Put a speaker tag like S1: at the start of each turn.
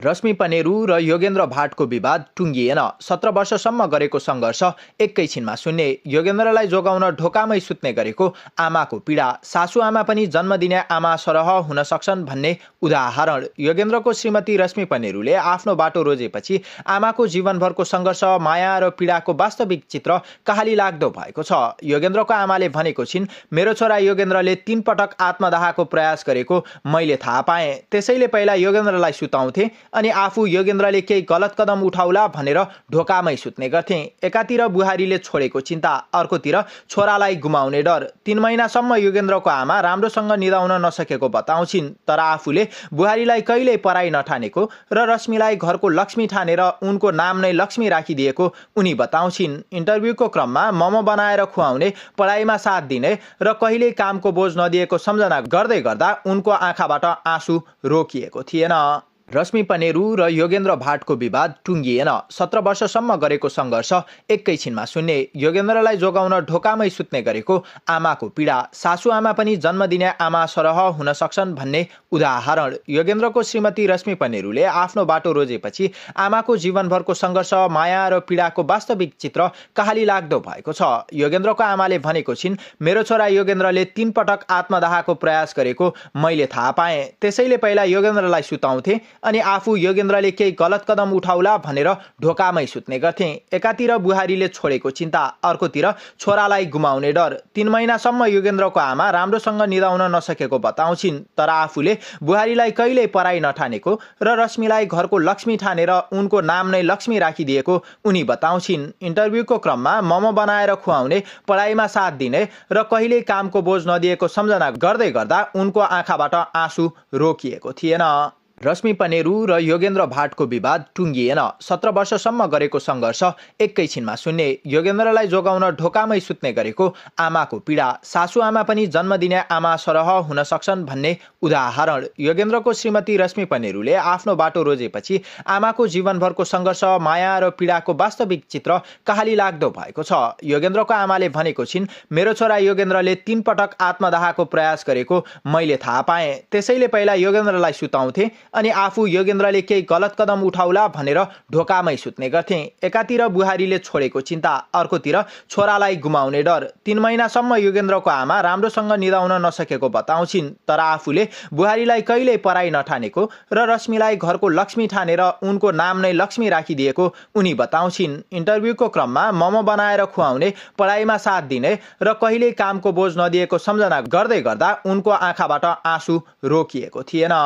S1: रश्मि पनेरू र योगेन्द्र भाटको विवाद टुङ्गिएन। 17 वर्षसम्म गरेको सङ्घर्ष एकैछिनमा सुन्ने, योगेन्द्रलाई जोगाउन ढोकामै सुत्ने गरेको आमाको पीडा, सासुआमा पनि जन्म दिने आमा सरह हुन सक्छन् भन्ने उदाहरण। योगेन्द्रको श्रीमती रश्मि पनेरूले आफ्नो बाटो रोजेपछि आमाको जीवनभरको सङ्घर्ष, माया र पीडाको वास्तविक चित्र कहाली लाग्दो भएको छ। योगेन्द्रको आमाले भनेको छिन्, मेरो छोरा योगेन्द्रले 3 पटक आत्मदाहको प्रयास गरेको मैले थाहा पाएँ। त्यसैले पहिला योगेन्द्रलाई सुताउँथे अनि आफू योगेन्द्रले केही गलत कदम उठाउला भनेर ढोकामै सुत्ने गर्थे। एकातिर बुहारीले छोडेको चिन्ता, अर्कोतिर छोरालाई गुमाउने डर। 3 महिनासम्म योगेन्द्रको आमा राम्रोसँग निदाउन नसकेको बताउँछिन्। तर आफूले बुहारीलाई कहिल्यै पराई नठानेको र रश्मिलाई घरको लक्ष्मी ठानेर उनको नाम नै लक्ष्मी राखिदिएको उनी बताउँछिन्। इन्टरभ्यूको क्रममा मोमो बनाएर खुवाउने, पढाइमा साथ दिने र कहिल्यै कामको बोझ नदिएको सम्झना गर्दै गर्दा उनको आँखाबाट आँसु रोकिएको थिएन। रश्मि पनेरू र योगेन्द्र भाटको विवाद टुङ्गिएन। 17 वर्षसम्म गरेको सङ्घर्ष एकैछिनमा सुन्ने, योगेन्द्रलाई जोगाउन ढोकामै सुत्ने गरेको आमाको पीडा, सासुआमा पनि जन्म दिने आमा सरह हुन सक्छन् भन्ने उदाहरण। योगेन्द्रको श्रीमती रश्मि पनेरूले आफ्नो बाटो रोजेपछि आमाको जीवनभरको सङ्घर्ष, माया र पीडाको वास्तविक चित्र कहाली लाग्दो भएको छ। योगेन्द्रको आमाले भनेको छिन्, मेरो छोरा योगेन्द्रले 3 पटक आत्मदाहको प्रयास गरेको मैले थाहा पाएँ। त्यसैले पहिला योगेन्द्रलाई सुताउँथे अनि आफू योगेन्द्रले केही गलत कदम उठाउला भनेर ढोकामै सुत्ने गर्थे। एकातिर बुहारीले छोडेको चिन्ता, अर्कोतिर छोरालाई गुमाउने डर। 3 महिनासम्म योगेन्द्रको आमा राम्रोसँग निदाउन नसकेको बताउँछिन्। तर आफूले बुहारीलाई कहिल्यै पराई नठानेको र रश्मिलाई घरको लक्ष्मी ठानेर उनको नाम नै लक्ष्मी राखिदिएको उनी बताउँछिन्। इन्टरभ्यूको क्रममा मोमो बनाएर खुवाउने, पढाइमा साथ दिने र कहिल्यै कामको बोझ नदिएको सम्झना गर्दै गर्दा उनको आँखाबाट आँसु रोकिएको थिएन। रश्मि पनेरू र योगेन्द्र भाटको विवाद टुङ्गिएन। 17 वर्षसम्म गरेको सङ्घर्ष एकैछिनमा सुन्ने, योगेन्द्रलाई जोगाउन ढोकामै सुत्ने गरेको आमाको पीडा, सासुआमा पनि जन्म दिने आमा सरह हुन सक्छन् भन्ने उदाहरण। योगेन्द्रको श्रीमती रश्मि पनेरूले आफ्नो बाटो रोजेपछि आमाको जीवनभरको सङ्घर्ष, माया र पीडाको वास्तविक चित्र कहाली लाग्दो भएको छ। योगेन्द्रको आमाले भनेको छिन्, मेरो छोरा योगेन्द्रले 3 पटक आत्मदाहको प्रयास गरेको मैले थाहा पाएँ। त्यसैले पहिला योगेन्द्रलाई सुताउँथे अनि आफू योगेन्द्रले केही गलत कदम उठाउला भनेर ढोकामै सुत्ने गर्थे। एकातिर बुहारीले छोडेको चिन्ता, अर्कोतिर छोरालाई गुमाउने डर। 3 महिनासम्म योगेन्द्रको आमा राम्रोसँग निदाउन नसकेको बताउँछिन्। तर आफूले बुहारीलाई कहिल्यै पराई नठानेको र रश्मिलाई घरको लक्ष्मी ठानेर उनको नाम नै लक्ष्मी राखिदिएको उनी बताउँछिन्। इन्टरभ्यूको क्रममा मोमो बनाएर खुवाउने, पढाइमा साथ दिने र कहिल्यै कामको बोझ नदिएको सम्झना गर्दै गर्दा उनको आँखाबाट आँसु रोकिएको थिएन।